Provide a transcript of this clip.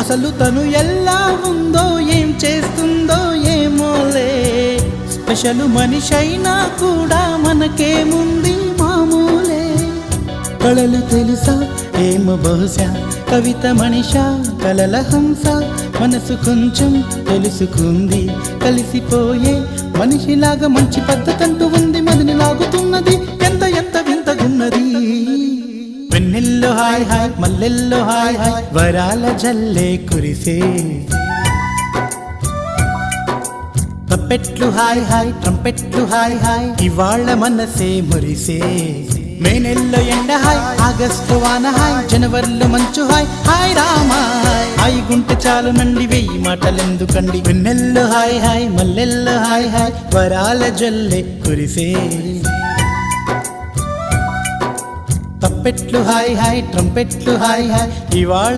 అసలు తను ఎలా ఉందో ఏం చేస్తుందో ఏమోలే, స్పెషల్ మనిషైనా కూడా మనకేముంది మామూలే. కళలు తెలుసా ఏమో బహుశా, కవిత మనిషా కలల హంస, మనసు కొంచెం తెలుసుకుంది కలిసిపోయే మనిషిలాగా, మంచి పద్ధతంటూ ఉంది మదిని లాగుతున్నది, ఎంత ఎంత వింతగున్నది. వెన్నెల్లో హాయ్ హాయ్ మల్లెల్లో హాయ్ హాయ్, వరాల జల్లే కురిసే. తప్పెట్లు హాయ్ హాయ్ ట్రంపెట్లు హాయ్ హాయ్, ఇవాళ మనసే మురిసే. మే నెల్లో ఎండ హాయ్, ఆగస్టు వాన హాయ్, జనవరిలో మంచు హాయ్, హాయ్ రామా హాయ్ గుంటె చాలు నండి వెయ్యి మాటలెందుకండి. వెన్నెల్లో హాయ్ హాయ్ మల్లెల్లో హాయ్ హాయ్, వరాల జల్లే కురిసే. తప్పెట్లు హాయ్ హాయ్ ట్రంపెట్లు హాయ్ హాయ్, ఇవాళ